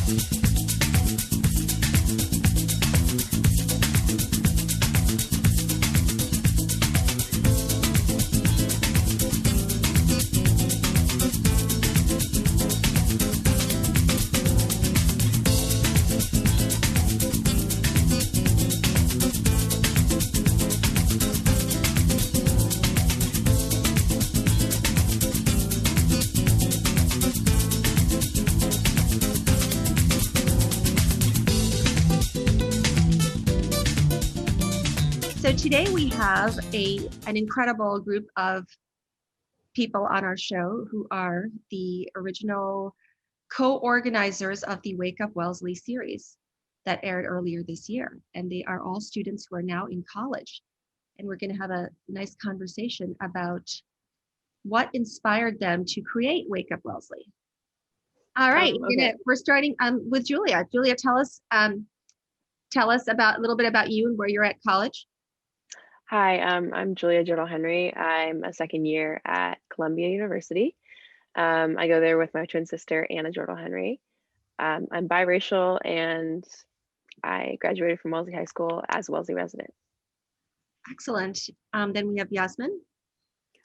So today we have an incredible group of people on our show who are the original co-organizers of the Wake Up Wellesley series that aired earlier this year. And they are all students who are now in college. And we're going to have a nice conversation about what inspired them to create Wake Up Wellesley. All right, we're starting with Julia. Julia, tell us about a little bit about you and where you're at college. Hi, I'm Julia Jodl-Henry. I'm a second year at Columbia University. I go there with my twin sister, Anna Jodl-Henry. I'm biracial and I graduated from Wellesley High School as a Wellesley resident. Excellent. Then we have Yasmin.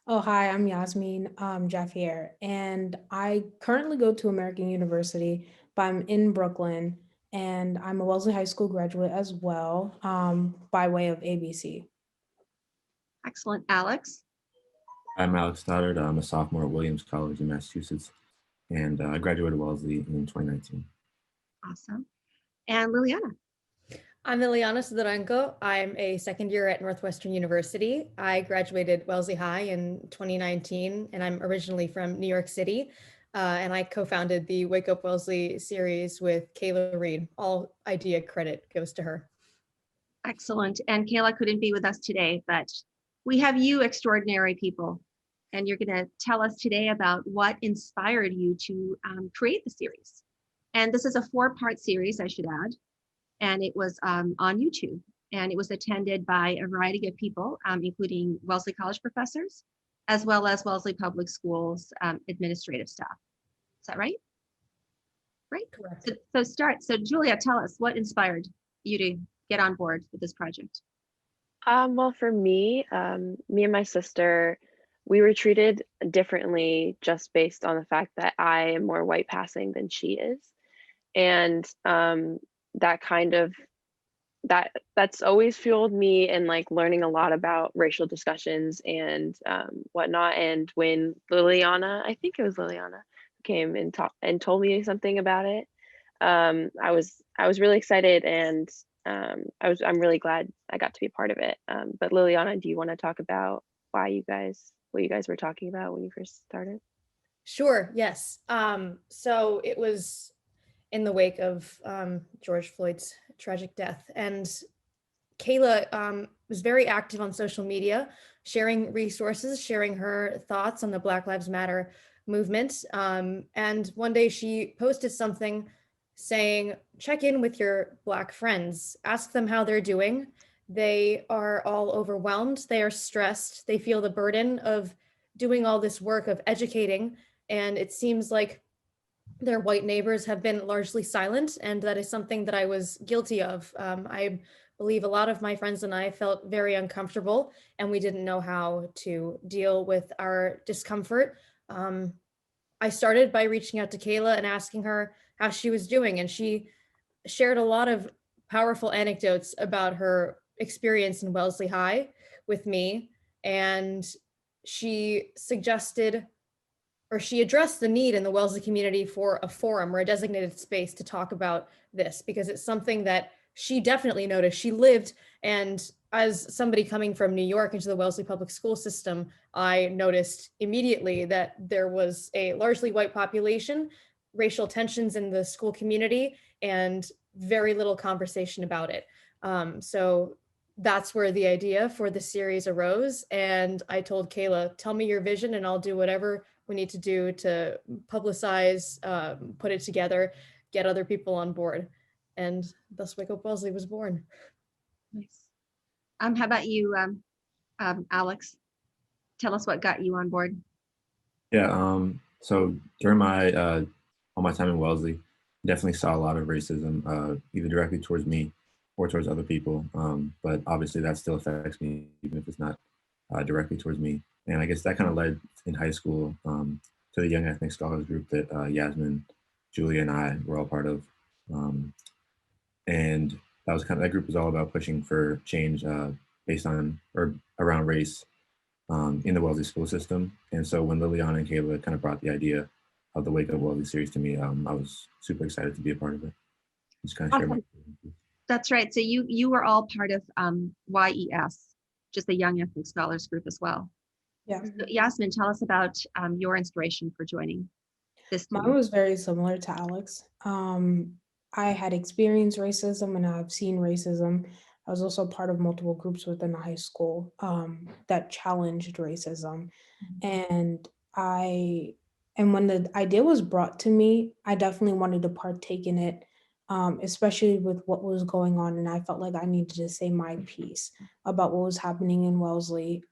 Oh, hi, I'm Yasmin Jaffier, and I currently go to American University, but I'm in Brooklyn, and I'm a Wellesley High School graduate as well, by way of ABC. Excellent. Alex? I'm Alex Stoddard. I'm a sophomore at Williams College in Massachusetts, and I graduated Wellesley in 2019. Awesome. And Liliana? I'm Liliana Sidorenko. I'm a second year at Northwestern University. I graduated Wellesley High in 2019, and I'm originally from New York City. And I co-founded the Wake Up Wellesley series with Kayla Reed. All idea credit goes to her. Excellent. And Kayla couldn't be with us today, but we have you extraordinary people, and you're going to tell us today about what inspired you to create the series. And this is a 4-part series, I should add, and it was on YouTube, and it was attended by a variety of people, including Wellesley College professors, as well as Wellesley Public Schools administrative staff. Is that right? Right. Correct. So Julia, tell us what inspired you to get on board with this project. Well, for me, me and my sister, we were treated differently just based on the fact that I am more white passing than she is. And that's always fueled me in like learning a lot about racial discussions and whatnot. And when Liliana, I think it was Liliana, came and told me something about it, I was really excited, and I'm really glad I got to be a part of it. But Liliana, do you want to talk about what you guys were talking about when you first started? Sure, yes. So it was in the wake of George Floyd's tragic death, and Kayla was very active on social media, sharing resources, sharing her thoughts on the Black Lives Matter movement. And one day she posted something saying, check in with your Black friends, ask them how they're doing. They are all overwhelmed, they are stressed, they feel the burden of doing all this work of educating, and it seems like their white neighbors have been largely silent, and that is something that I was guilty of. I believe a lot of my friends and I felt very uncomfortable, and we didn't know how to deal with our discomfort. I started by reaching out to Kayla and asking her how she was doing, and she shared a lot of powerful anecdotes about her experience in Wellesley High with me, and she suggested, or she addressed the need in the Wellesley community for a forum or a designated space to talk about this, because it's something that she definitely noticed. She lived, and as somebody coming from New York into the Wellesley public school system, I noticed immediately that there was a largely white population, racial tensions in the school community, and very little conversation about it. So that's where the idea for the series arose. And I told Kayla, tell me your vision and I'll do whatever we need to do to publicize, put it together, get other people on board. And thus Wake Up Wellesley was born. Nice. How about you, Alex? Tell us what got you on board. Yeah, so during my all my time in Wellesley, definitely saw a lot of racism, either directly towards me or towards other people. But obviously, that still affects me, even if it's not directly towards me. And I guess that kind of led in high school to the Young Ethnic Scholars group that Yasmin, Julia, and I were all part of. Um, and that group was all about pushing for change based on or around race in the Wellesley school system. And so when Liliana and Kayla kind of brought the idea of the Wake Up Wellesley series to me, I was super excited to be a part of it. Just kind of share my Awesome. experiences. That's right. So you were all part of YES, just the Young Ethnic Scholars group as well. Yeah. So Yasmin, tell us about your inspiration for joining this Mine team. was very similar to Alex. I had experienced racism and I've seen racism. I was also part of multiple groups within the high school that challenged racism. And when the idea was brought to me, I definitely wanted to partake in it, especially with what was going on. And I felt like I needed to say my piece about what was happening in Wellesley.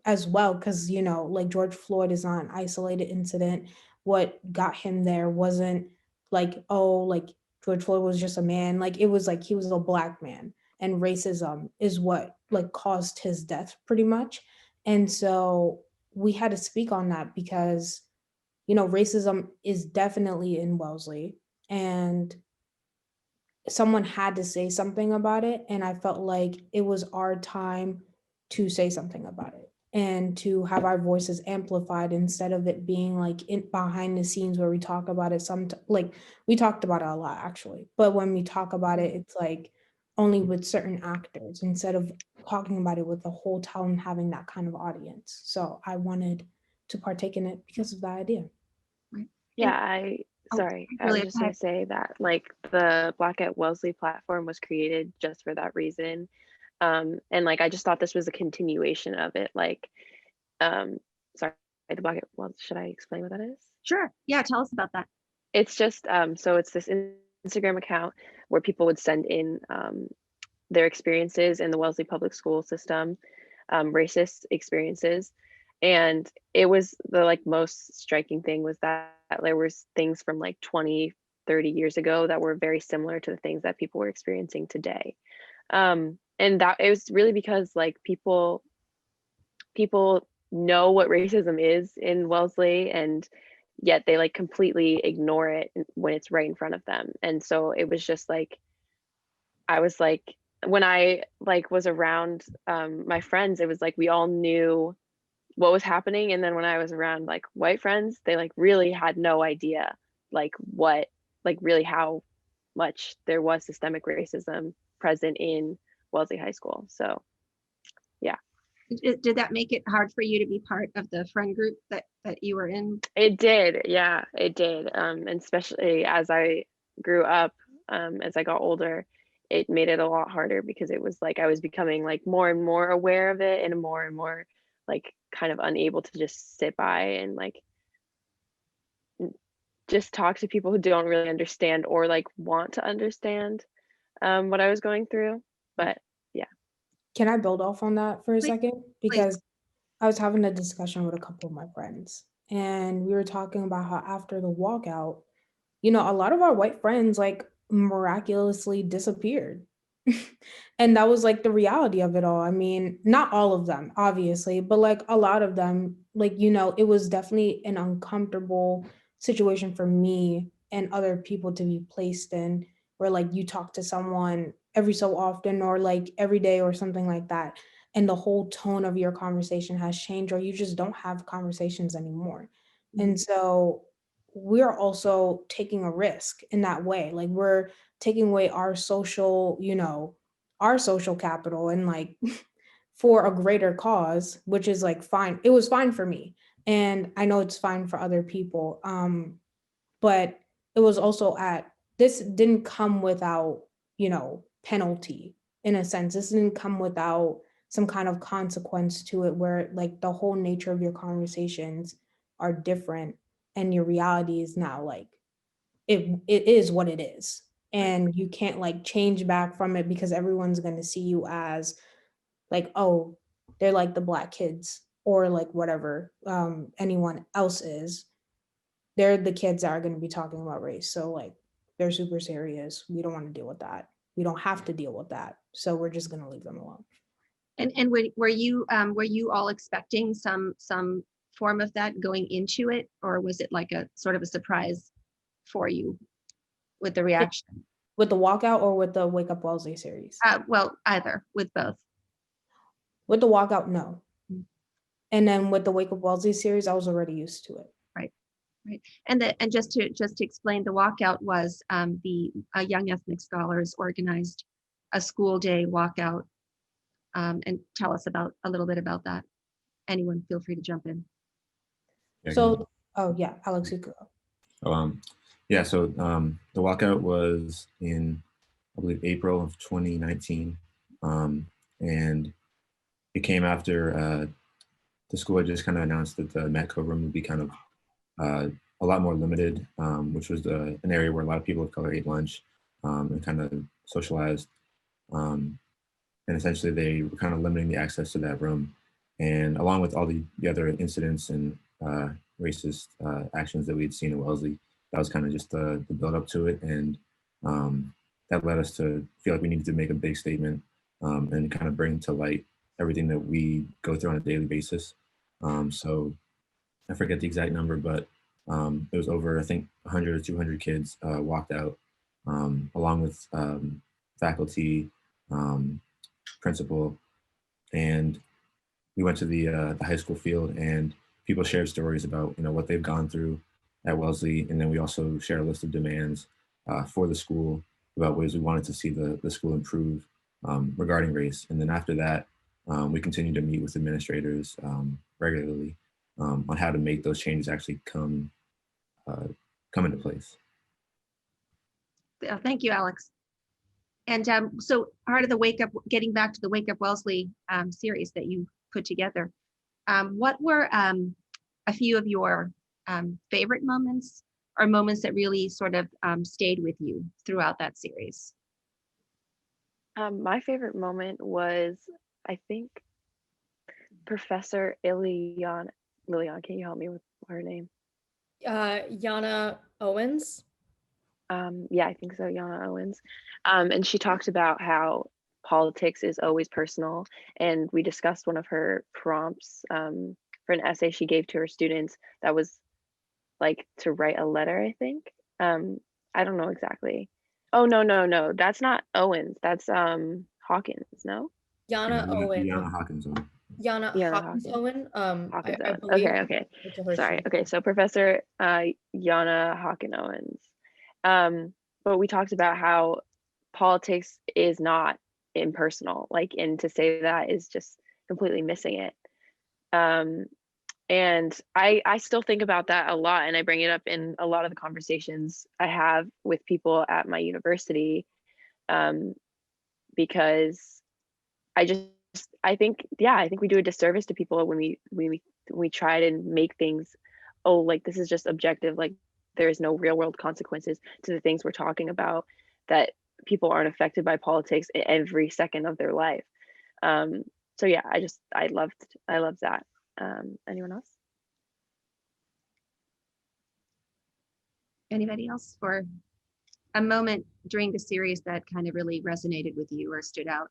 As well, because like George Floyd is not an isolated incident. What got him there wasn't like, oh, like George Floyd was just a man. Like it was like he was a Black man, and racism is what like caused his death pretty much. And so we had to speak on that because racism is definitely in Wellesley, and someone had to say something about it. And I felt like it was our time to say something about it and to have our voices amplified instead of it being like behind the scenes where we talk about it. Like we talked about it a lot actually, but when we talk about it, it's like only with certain actors instead of talking about it with the whole town having that kind of audience. So I wanted to partake in it because of that idea. Right. Yeah, Oh, sorry, I was Julia, just go gonna ahead. say that like the Black at Wellesley platform was created just for that reason. And like I just thought this was a continuation of it. Like, sorry, the Black at Wellesley, should I explain what that is? Sure. Yeah, tell us about that. It's just so it's this Instagram account where people would send in their experiences in the Wellesley public school system, racist experiences. And it was the like most striking thing was that there was things from like 20, 30 years ago that were very similar to the things that people were experiencing today. And that it was really because like people know what racism is in Wellesley, and yet they like completely ignore it when it's right in front of them. And so it was just like I was like when I like was around my friends, it was like we all knew what was happening. And then when I was around like white friends, they like really had no idea like what like really how much there was systemic racism present in Wellesley High School. So yeah. Did that make it hard for you to be part of the friend group that you were in? It did, yeah, it did. And especially as I grew up, as I got older, it made it a lot harder because it was like I was becoming like more and more aware of it and more like kind of unable to just sit by and like just talk to people who don't really understand or like want to understand what I was going through. But yeah. Can I build off on that for a Please, second? please. Because I was having a discussion with a couple of my friends, and we were talking about how after the walkout, a lot of our white friends like miraculously disappeared. And that was like the reality of it all. I mean, not all of them, obviously, but like a lot of them, like, it was definitely an uncomfortable situation for me and other people to be placed in, where like you talk to someone every so often or like every day or something like that. And the whole tone of your conversation has changed, or you just don't have conversations anymore. And so we're also taking a risk in that way. Like we're taking away our social capital and like for a greater cause, which is like fine. It was fine for me. And I know it's fine for other people. But it was also this didn't come without, penalty in a sense. This didn't come without some kind of consequence to it where like the whole nature of your conversations are different and your reality is now like it is what it is, and you can't like change back from it because everyone's going to see you as like, oh, they're like the Black kids or like whatever anyone else is. they're the kids that are going to be talking about race. So like they're super serious. We don't want to deal with that. We don't have to deal with that. So we're just going to leave them alone. And were you all expecting some form of that going into it, or was it like a sort of a surprise for you with the reaction? With the walkout or with the Wake Up Wellesley series? Well, either, with both. With the walkout, no. And then with the Wake Up Wellesley series, I was already used to it. Right. And just to explain, the walkout was the Young Ethnic Scholars organized a school day walkout, and tell us a little bit about that. Anyone, feel free to jump in. Yeah, So, oh yeah, Alex, you go. Yeah, so the walkout was in, I believe, April of 2019. And it came after the school had just kind of announced that the Metco room would be kind of a lot more limited, which was an area where a lot of people of color ate lunch and kind of socialized. And essentially they were kind of limiting the access to that room. And along with all the other incidents and racist actions that we'd seen in Wellesley, that was kind of just the build up to it. And that led us to feel like we needed to make a big statement and kind of bring to light everything that we go through on a daily basis. So I forget the exact number, but it was over, I think, 100 or 200 kids walked out, along with faculty, principal, and we went to the high school field, and people shared stories about what they've gone through at Wellesley, and then we also shared a list of demands for the school about ways we wanted to see the school improve regarding race. And then after that, we continued to meet with administrators regularly on how to make those changes actually come into place. Thank you, Alex. And so part of the getting back to the Wake Up Wellesley series that you put together, what were a few of your favorite moments, or moments that really sort of stayed with you throughout that series? My favorite moment was, I think, Professor Liliana, can you help me with her name? Yana Owens. Yeah, I think so, Yana Owens. And she talked about how politics is always personal. And we discussed one of her prompts for an essay she gave to her students that was like to write a letter, I think. I don't know exactly. Oh, no. That's not Owens. That's Hawkins, no? Yana Owen. Yana Hawkins. Yana Hawkins Owen. Hawkins I Owen. believe. Okay. To her Sorry. student. Okay, so Professor Yana Hawkins Owens. But we talked about how politics is not impersonal, and to say that is just completely missing it. And I still think about that a lot, and I bring it up in a lot of the conversations I have with people at my university, because I think we do a disservice to people when we try to make things, oh, like this is just objective, like there is no real world consequences to the things we're talking about, that people aren't affected by politics every second of their life. So yeah, I loved that. Anyone else? Anybody else for a moment during the series that kind of really resonated with you or stood out?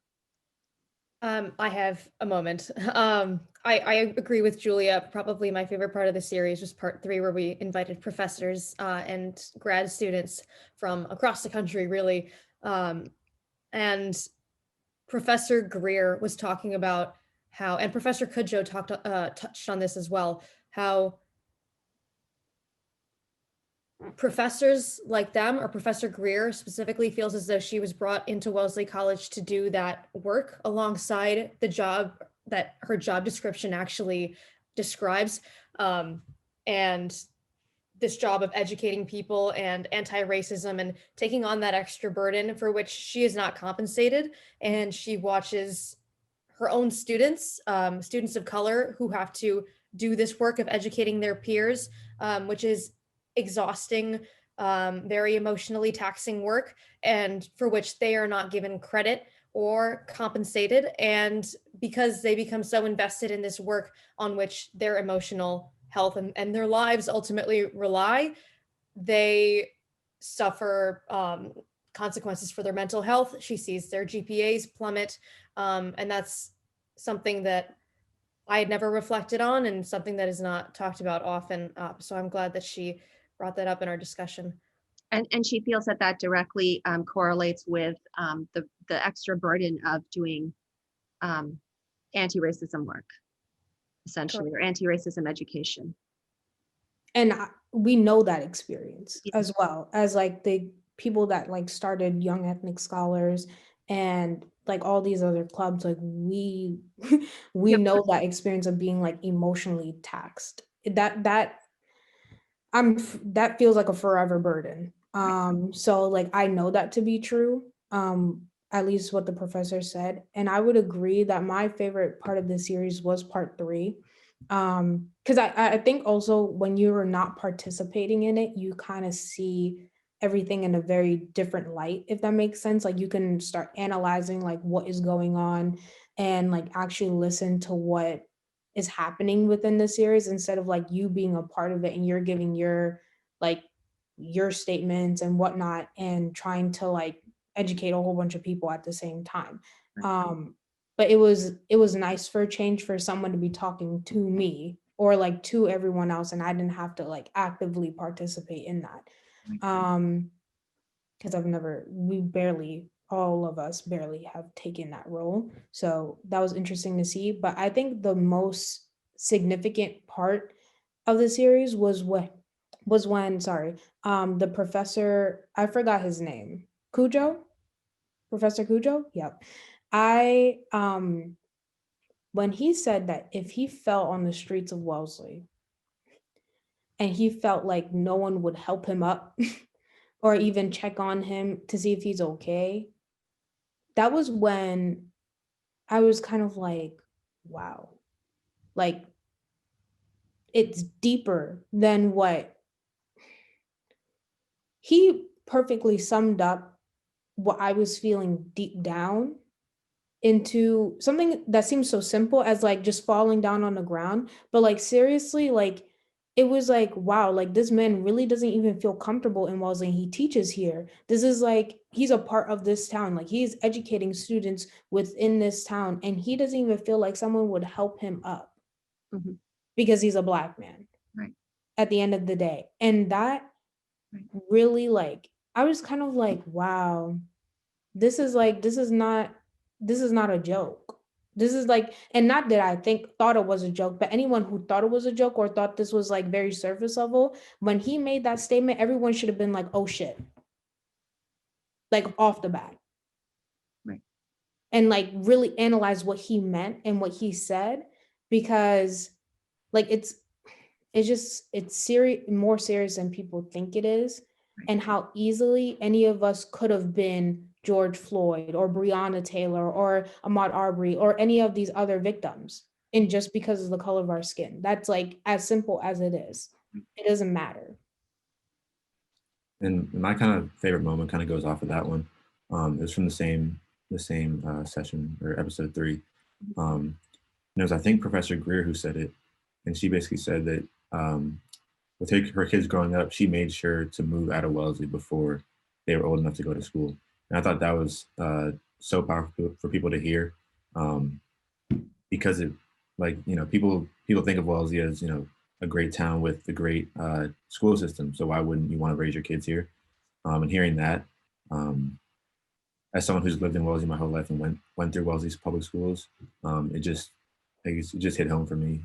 I have a moment. I agree with Julia. Probably my favorite part of the series was part 3, where we invited professors and grad students from across the country, really. And Professor Greer was talking about how, and Professor Kudjoe touched on this as well, how professors like them, or Professor Greer specifically, feels as though she was brought into Wellesley College to do that work alongside the job that her job description actually describes. And this job of educating people and anti-racism and taking on that extra burden for which she is not compensated. And she watches her own students, students of color, who have to do this work of educating their peers, which is exhausting, very emotionally taxing work, and for which they are not given credit or compensated. And because they become so invested in this work on which their emotional health and their lives ultimately rely, they suffer consequences for their mental health. She sees their GPAs plummet, and that's something that I had never reflected on and something that is not talked about often. So I'm glad that she brought that up in our discussion. And she feels that that directly correlates with the extra burden of doing anti-racism work, essentially, or anti-racism education. And we know that experience Yeah. as well as like the people that like started Young Ethnic Scholars and like all these other clubs, like we Yep. know that experience of being like emotionally taxed. That feels like a forever burden. So like I know that to be true. At least what the professor said. And I would agree that my favorite part of the series was part 3. Because I think also when you're not participating in it, you kind of see everything in a very different light, if that makes sense. Like you can start analyzing like what is going on and like actually listen to what is happening within the series instead of like you being a part of it and you're giving your like your statements and whatnot and trying to like educate a whole bunch of people at the same time. But it was nice for a change for someone to be talking to me or like to everyone else, and I didn't have to like actively participate in that. Because all of us barely have taken that role. So that was interesting to see. But I think the most significant part of the series was when the professor, I forgot his name, Professor Cujo. Yep. I when he said that if he fell on the streets of Wellesley and he felt like no one would help him up or even check on him to see if he's okay, that was when I was kind of like, wow, like it's deeper than what he perfectly summed up what I was feeling deep down into something that seems so simple as like just falling down on the ground. But like seriously, like it was like, wow, like this man really doesn't even feel comfortable in Wellesley. He teaches here. This is like, he's a part of this town. Like he's educating students within this town and he doesn't even feel like someone would help him up because he's a Black man. Right. At the end of the day. And that really like, I was kind of like, wow, this is not a joke. This is like, and not that I thought it was a joke, but anyone who thought it was a joke or thought this was like very surface level, when he made that statement, everyone should have been like, oh shit. Like off the bat. Right. And like really analyze what he meant and what he said, because like it's more serious than people think it is. Right. And how easily any of us could have been George Floyd or Breonna Taylor or Ahmaud Arbery or any of these other victims, and just because of the color of our skin. That's like as simple as it is. It doesn't matter. And my kind of favorite moment kind of goes off of that one. It was from the same session or episode 3. And it was, I think, Professor Greer who said it, and she basically said that with her kids growing up, she made sure to move out of Wellesley before they were old enough to go to school. And I thought that was so powerful for people to hear, because it, like, you know, people think of Wellesley as, you know, a great town with a great school system. So why wouldn't you want to raise your kids here? And hearing that, as someone who's lived in Wellesley my whole life and went through Wellesley's public schools, it just hit home for me.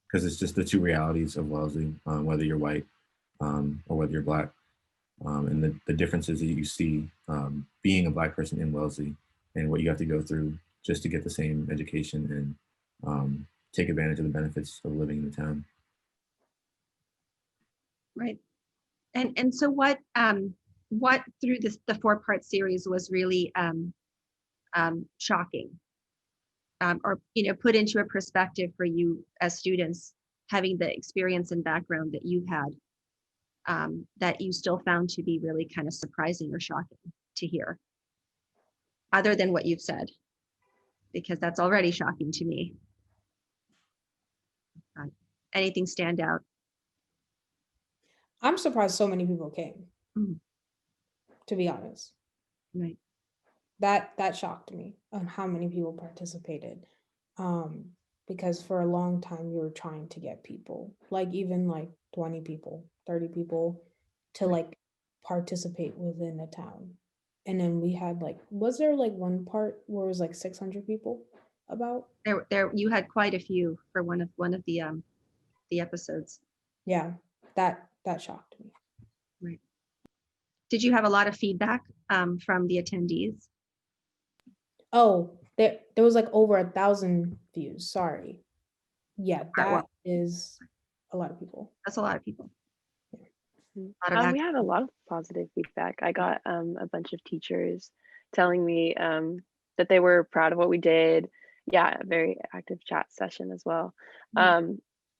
Because it's just the two realities of Wellesley, whether you're white or whether you're Black, and the differences that you see being a Black person in Wellesley and what you have to go through just to get the same education and take advantage of the benefits of living in the town. Right. And so what through the 4-part series was really shocking, or, you know, put into a perspective for you as students, having the experience and background that you had, that you still found to be really kind of surprising or shocking to hear, other than what you've said, because that's already shocking to me. anything stand out? I'm surprised so many people came, Mhm. to be honest. Right. That shocked me on how many people participated. Because for a long time we were trying to get people, like even like 20 people, 30 people to like participate within a town. And then we had like, was there like one part where it was like 600 people about? There you had quite a few for one of the episodes. Yeah, that shocked me. Right. Did you have a lot of feedback from the attendees? Oh, there was like over 1,000 views. Sorry. Yeah, All right, that well, is a lot of people. that's a lot of people. Mm. A lot of We had a lot of positive feedback. I got a bunch of teachers telling me that they were proud of what we did. Yeah, a very active chat session as well.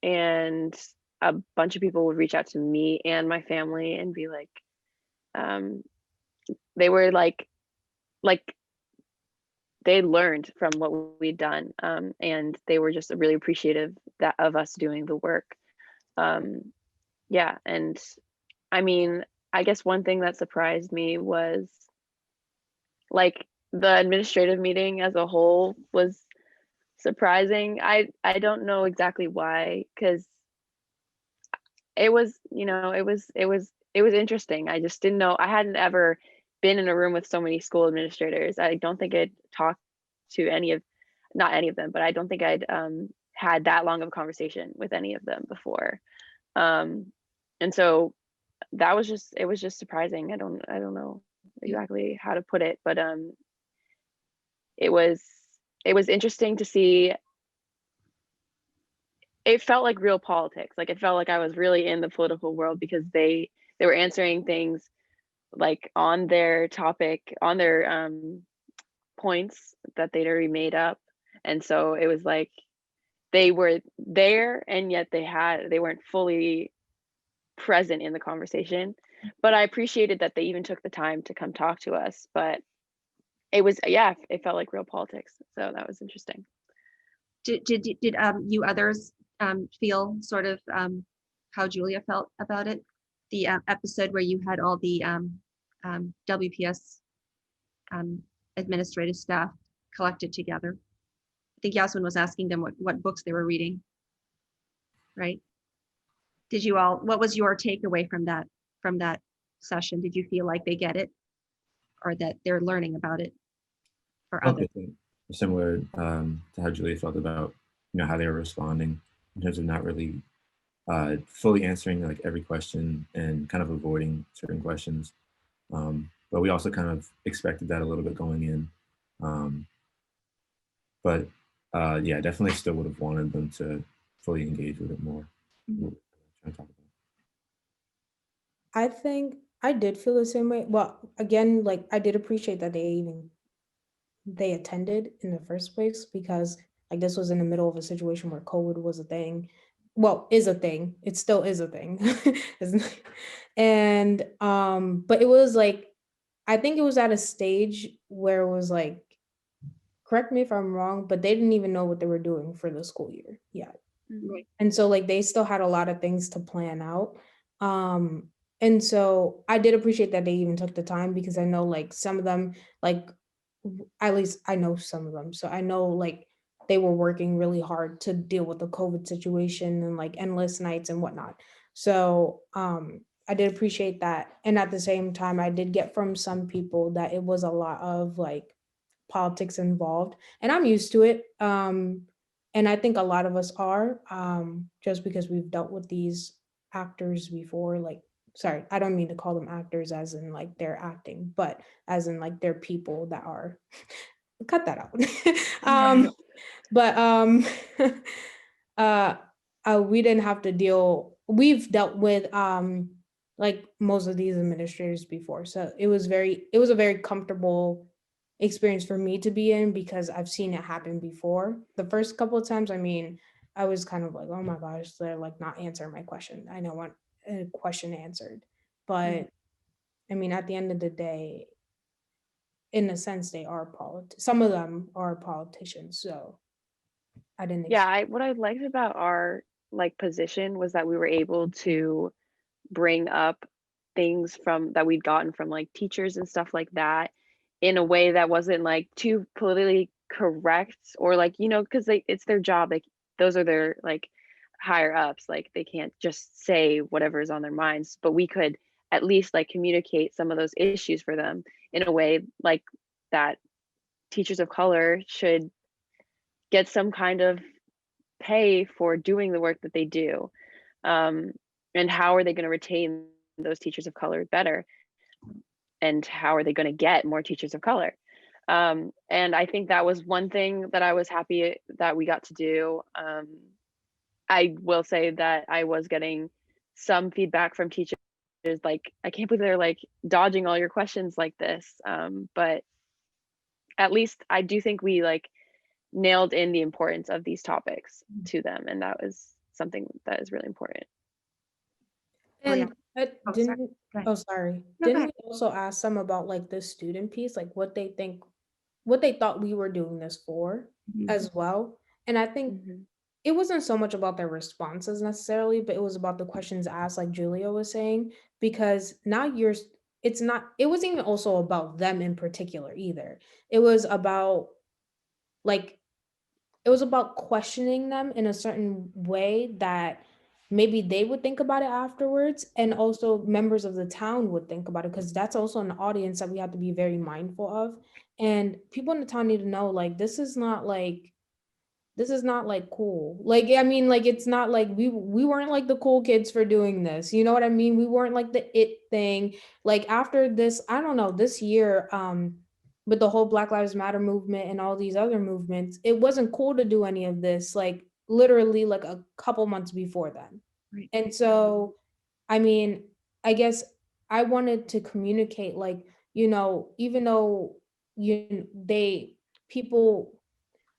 And a bunch of people would reach out to me and my family and be like, they were like they learned from what we'd done, and they were just really appreciative of us doing the work. Yeah, and I mean, I guess one thing that surprised me was like the administrative meeting as a whole was surprising. I don't know exactly why, because it was, it was interesting. I just didn't know. I hadn't ever been in a room with so many school administrators. I don't think I'd talked to not any of them, but I don't think I'd had that long of a conversation with any of them before. And so it was just surprising. I don't know exactly how to put it, but it was interesting to see. It felt like real politics. Like it felt like I was really in the political world, because they were answering things like on their topic, on their points that they'd already made up. And so it was like they were there, and yet they weren't fully present in the conversation. But I appreciated that they even took the time to come talk to us. But it was, yeah, it felt like real politics. So that was interesting. Did you others feel sort of how Julia felt about it? The episode where you had all the WPS administrative staff collected together. I think Yasmin was asking them what books they were reading, right? Did you all, what was your takeaway from that session? Did you feel like they get it, or that they're learning about it for others? I think similar to how Julia felt about how they were responding in terms of not really fully answering like every question and kind of avoiding certain questions. But we also kind of expected that a little bit going in. But yeah, definitely still would have wanted them to fully engage with it more. Mhm. Trying to talk about. I think I did feel the same way. Well, again, like I did appreciate that they attended in the first place, because like this was in the middle of a situation where COVID was a thing. Well, is a thing. It still is a thing. And but it was like, I think it was at a stage where it was like, correct me if I'm wrong, but they didn't even know what they were doing for the school year yet. Right. And so like they still had a lot of things to plan out. And so I did appreciate that they even took the time, because I know like some of them, like at least I know some of them. So I know like they were working really hard to deal with the COVID situation and like endless nights and whatnot. So I did appreciate that. And at the same time, I did get from some people that it was a lot of like politics involved, and I'm used to it. And I think a lot of us are, just because we've dealt with these actors before. Like, sorry, I don't mean to call them actors as in like they're acting, but as in like they're people that are cut that out. But uh, we didn't have to deal. We've dealt with like most of these administrators before, so it was a very comfortable experience for me to be in, because I've seen it happen before. The first couple of times, I mean, I was kind of like, oh my gosh, they're like not answering my question. I know want a question answered, but I mean, at the end of the day, in a sense, they are some of them are politicians. So I didn't. Yeah, what I liked about our like position was that we were able to bring up things from that we'd gotten from like teachers and stuff like that in a way that wasn't like too politically correct, or like, you know, because it's their job, like those are their like higher ups, like they can't just say whatever is on their minds, but we could at least like communicate some of those issues for them in a way like that teachers of color should get some kind of pay for doing the work that they do. And how are they going to retain those teachers of color better? And how are they going to get more teachers of color? And I think that was one thing that I was happy that we got to do. I will say that I was getting some feedback from teachers like, I can't believe they're like dodging all your questions like this. But at least I do think we like nailed in the importance of these topics to them, and that was something that is really important. Oh, yeah. And Oh, sorry. didn't Go ahead. oh sorry. No, go Didn't ahead. we also ask them about like the student piece, like what they think, what they thought we were doing this for Mhm. as well? And I think Mhm. it wasn't so much about their responses necessarily, but it was about the questions asked, like Julia was saying, because now it's not, it wasn't even also about them in particular either. It was about like, it was about questioning them in a certain way that maybe they would think about it afterwards, and also members of the town would think about it, because that's also an audience that we have to be very mindful of. And people in the town need to know, like, this is not like cool. Like, I mean, like, it's not like we weren't like the cool kids for doing this. You know what I mean? We weren't like the it thing. Like after this, I don't know, this year, with the whole Black Lives Matter movement and all these other movements, it wasn't cool to do any of this, like literally like a couple months before then. Right. And so, I mean, I guess I wanted to communicate, like, you know, even though people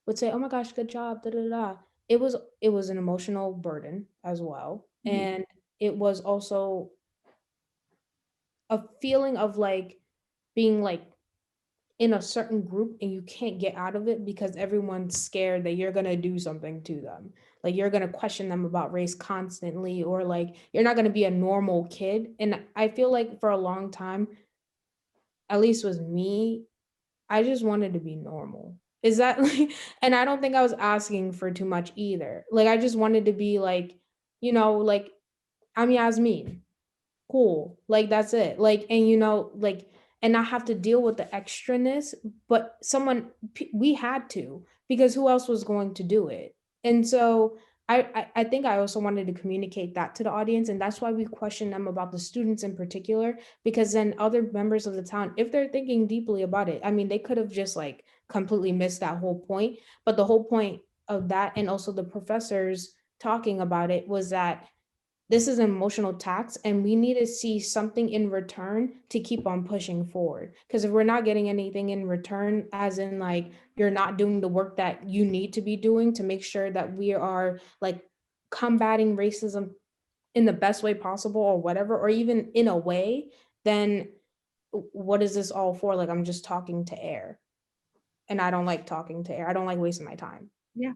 would say, "Oh my gosh, good job," da da da. It was an emotional burden as well, Mhm. and it was also a feeling of like being like in a certain group and you can't get out of it because everyone's scared that you're gonna do something to them. Like you're gonna question them about race constantly, or like you're not gonna be a normal kid. And I feel like for a long time, at least with me, I just wanted to be normal. Is that like, and I don't think I was asking for too much either. Like I just wanted to be like, you know, like I'm Yasmin. Cool. Like that's it. Like, and you know, like, and not have to deal with the extraness, but we had to, because who else was going to do it? And so I think I also wanted to communicate that to the audience, and that's why we question them about the students in particular, because then other members of the town, if they're thinking deeply about it, I mean, they could have just like completely missed that whole point. But the whole point of that, and also the professors talking about it, was that this is an emotional tax and we need to see something in return to keep on pushing forward. Because if we're not getting anything in return, as in like you're not doing the work that you need to be doing to make sure that we are like combating racism in the best way possible or whatever, or even in a way, then what is this all for? Like I'm just talking to air, and I don't like talking to air. I don't like wasting my time. Yeah,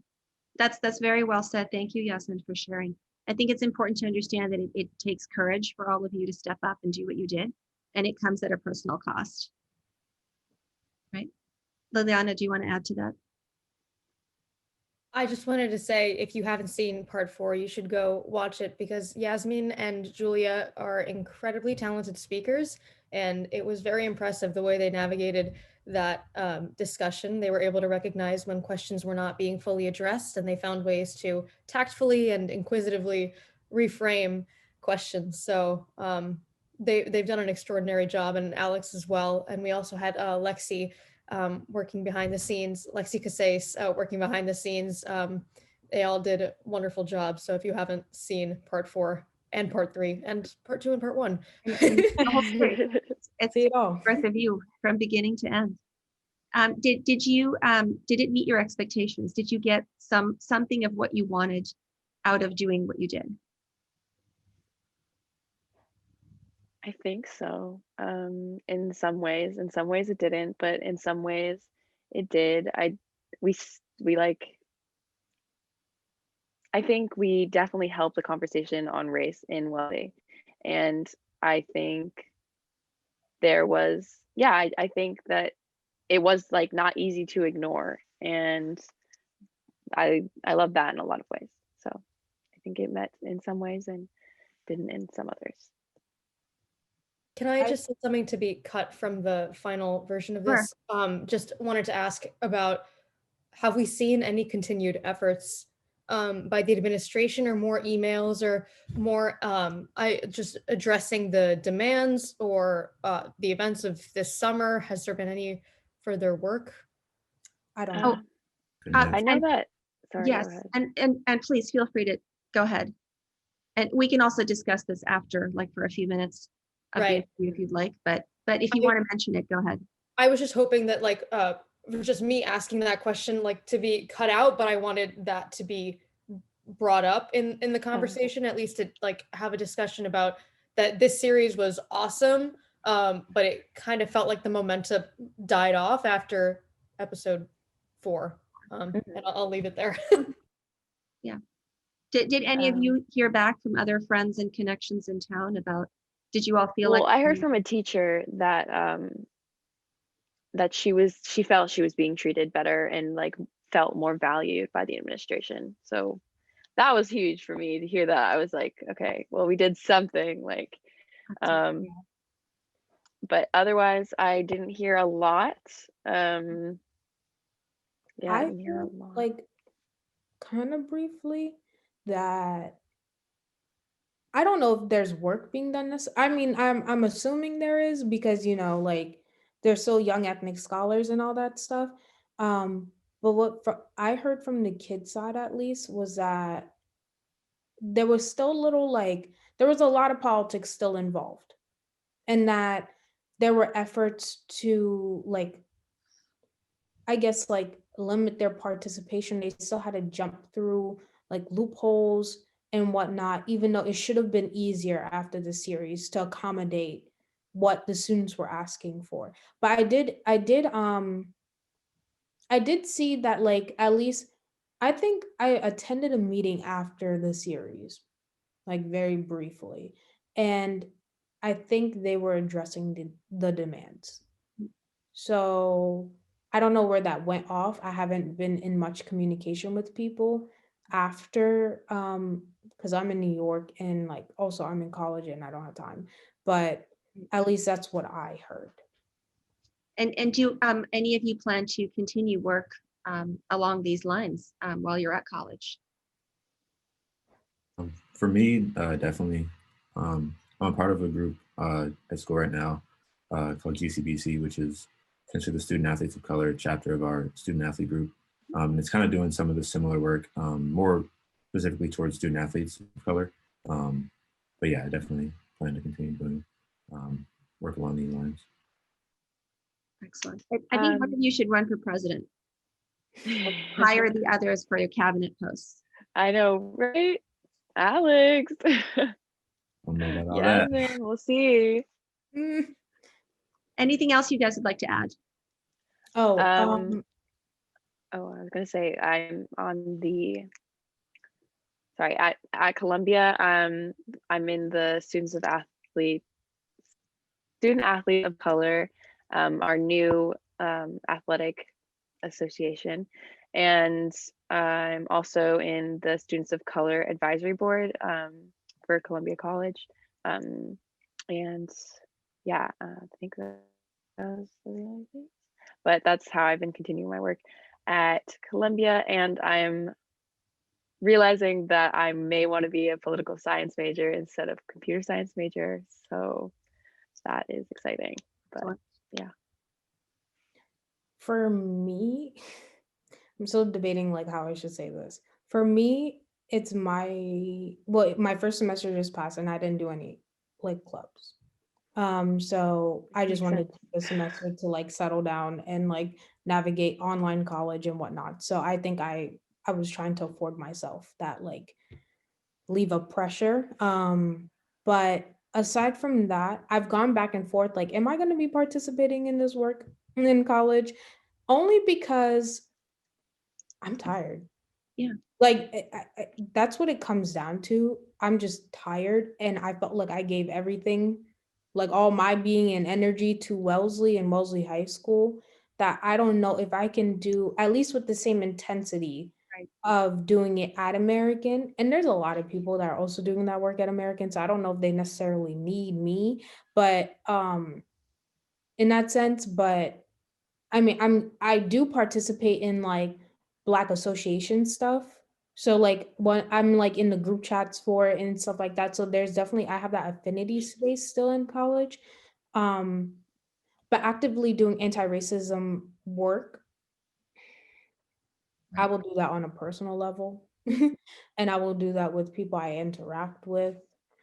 that's very well said. Thank you, Yasmin, for sharing. I think it's important to understand that it takes courage for all of you to step up and do what you did, and it comes at a personal cost. Right? Liliana, do you want to add to that? I just wanted to say, if you haven't seen part 4, you should go watch it, because Yasmin and Julia are incredibly talented speakers, and it was very impressive the way they navigated that discussion. They were able to recognize when questions were not being fully addressed, and they found ways to tactfully and inquisitively reframe questions. So they've done an extraordinary job, and Alex as well. And we also had Lexi working behind the scenes, Lexi Casais working behind the scenes. They all did a wonderful job. So if you haven't seen part 4 and part 3 and part 2 and part 1, And the whole story, it's See it all. both of you from beginning to end. Did it meet your expectations? Did you get something of what you wanted out of doing what you did? I think so. In some ways it didn't, but in some ways it did. We like, I think we definitely helped the conversation on race in Wellesley. And I think there was, yeah, I think that it was like not easy to ignore. And I love that in a lot of ways. So I think it met in some ways and didn't in some others. Can I just say something to be cut from the final version of Sure. this? Just wanted to ask about, have we seen any continued efforts by the administration, or more emails, or more I just addressing the demands or the events of this summer? Has there been any further work? I don't Uh, know. I know And that. Sorry, yes, go ahead. and please feel free to go ahead. And we can also discuss this after, like for a few minutes of the Right. interview if you'd like, but if you want to mention it, go ahead. I was just hoping that like just me asking that question like to be cut out, but I wanted that to be brought up in the conversation, at least to like have a discussion about that. This series was awesome, but it kind of felt like the momentum died off after episode 4. And I'll leave it there. Yeah. Did any of you hear back from other friends and connections in town about, did you all feel Well, like I heard from a teacher that that she felt she was being treated better and like felt more valued by the administration. So that was huge for me to hear that. I was like, okay, well, we did something, like but otherwise I didn't hear a lot. Yeah, I didn't hear a heard, lot. like, kind of briefly, that I don't know if there's work being done this. I mean, I'm assuming there is, because like they're so young ethnic scholars and all that stuff. But I heard from the kid side at least was that there was still little, like, there was a lot of politics still involved, and that there were efforts to, like, I guess, like, limit their participation. They still had to jump through like loopholes and whatnot, even though it should have been easier after the series to accommodate what the students were asking for. But I did see that, like, at least I think I attended a meeting after the series, like very briefly. And I think they were addressing the demands. So I don't know where that went off. I haven't been in much communication with people after, because I'm in New York, and like also I'm in college and I don't have time. But at least that's what I heard. And do any of you plan to continue work along these lines while you're at college? For me, definitely. I'm a part of a group at school right now called GCBC, which is essentially the Student Athletes of Color chapter of our student athlete group. It's kind of doing some of the similar work, more specifically towards student athletes of color. But yeah, I definitely plan to continue doing work along these lines. Excellent. I think one of you should run for president. Hire the others for your cabinet posts. I know, right? Alex. Don't know about all Yeah, that. man, we'll see. Anything else you guys would like to add? Oh, I was gonna say I'm on the at Columbia. I'm in the student athlete of color, our new athletic association, and I'm also in the Students of Color Advisory Board for Columbia College, and yeah, I think that was the only thing. But that's how I've been continuing my work at Columbia, and I'm realizing that I may want to be a political science major instead of computer science major. So that is exciting. But yeah. For me, I'm still debating like how I should say this. For me, it's my first semester just passed and I didn't do any like clubs. So I just Makes wanted sense. the semester to like settle down and like navigate online college and whatnot. So I think I was trying to afford myself that like leave of pressure. But aside from that, I've gone back and forth like, am I going to be participating in this work in college? Only because I'm tired. Yeah. Like that's what it comes down to. I'm just tired, and I felt like I gave everything, like all my being and energy to Wellesley and Wellesley High School, that I don't know if I can do at least with the same intensity Right. of doing it at American. And there's a lot of people that are also doing that work at American, so I don't know if they necessarily need me, but in that sense. But I mean, I do participate in like Black association stuff. So like when I'm like in the group chats for it and stuff like that. So there's definitely, I have that affinity space still in college. Um, but actively doing anti-racism work, I will do that on a personal level. And I will do that with people I interact with.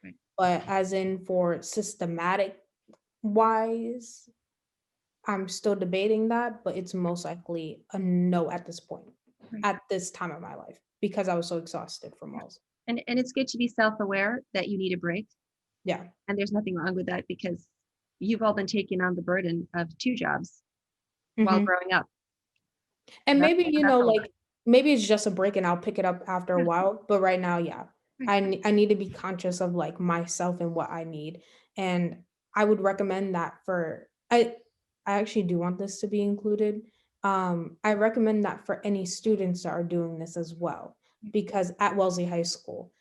Right. But as in for systematic wise, I'm still debating that, but it's most likely a no at this point, Right. at this time of my life, because I was so exhausted from all. And it's good to be self-aware that you need a break. Yeah. And there's nothing wrong with that, because you've all been taking on the burden of 2 jobs while Mhm. growing up. And That's- maybe, that's a lot. like, maybe it's just a break and I'll pick it up after a Yeah. while. But right now, yeah, Right. I need to be conscious of like myself and what I need. And I would recommend that for, I actually do want this to be included. I recommend that for any students that are doing this as well, because at Wellesley High School,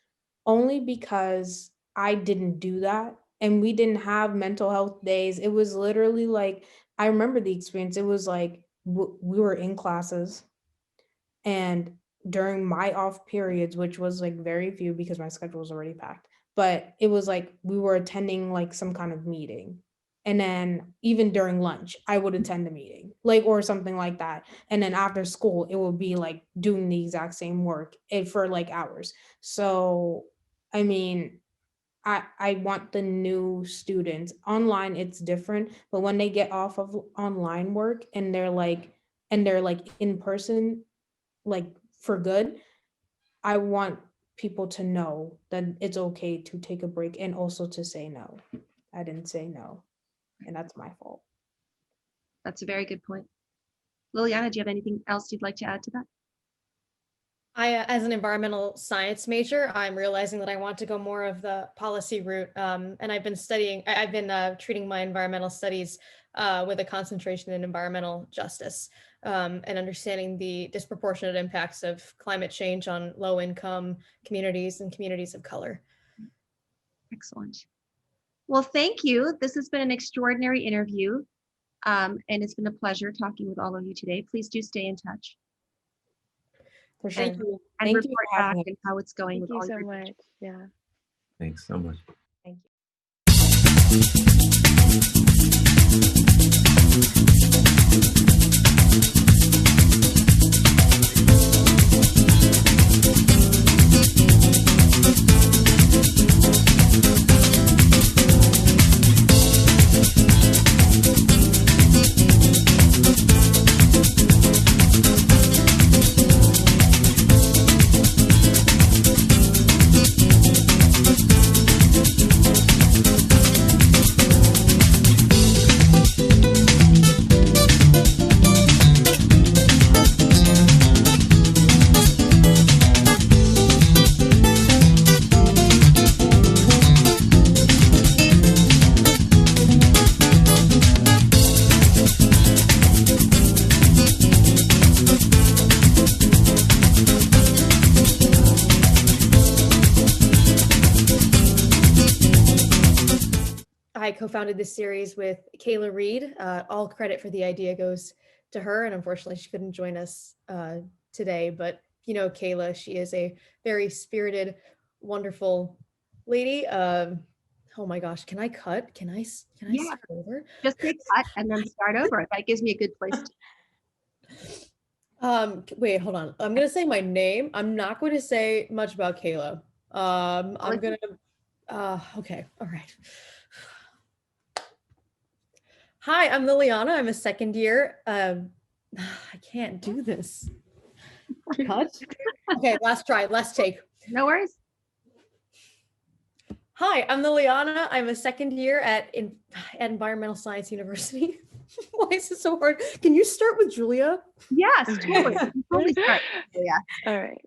only because I didn't do that and we didn't have mental health days. It was literally like, I remember the experience. It was like we were in classes, and during my off periods, which was like very few because my schedule was already packed, but it was like we were attending like some kind of meeting. And then even during lunch, I would attend a meeting, like, or something like that. And then after school, it would be like doing the exact same work for like hours. So, I mean, I want the new students online. It's different, but when they get off of online work and they're like in person, like for good, I want people to know that it's okay to take a break and also to say no. I didn't say no, and that's my fault. That's a very good point. Liliana, do you have anything else you'd like to add to that? As an environmental science major, I'm realizing that I want to go more of the policy route. And I've been treating my environmental studies with a concentration in environmental justice, and understanding the disproportionate impacts of climate change on low-income communities and communities of color. Excellent. Well, thank you. This has been an extraordinary interview, and it's been a pleasure talking with all of you today. Please do stay in touch. For sure. Thank you. And Thank you report for having back us. and how it's going Thank with you all so your much. Yeah. Thanks so much. Thank I co-founded this series with Kayla Reed. All credit for the idea goes to her, and unfortunately she couldn't join us today, but you know Kayla, she is a very spirited, wonderful lady. Oh my gosh, can I cut? Can I Yeah. start over? Just say cut and then start over. That gives me a good place to. Wait, hold on. I'm gonna say my name. I'm not going to say much about Kayla. I'm gonna okay, all right. Hi, I'm Liliana. I'm a second year. I can't do this. Cut. Okay, last try. Last take. No worries. Hi, I'm Liliana. I'm a second year at Environmental Science University. Why is it so hard? Can you start with Julia? Yes, totally. Totally start. Yeah. All right.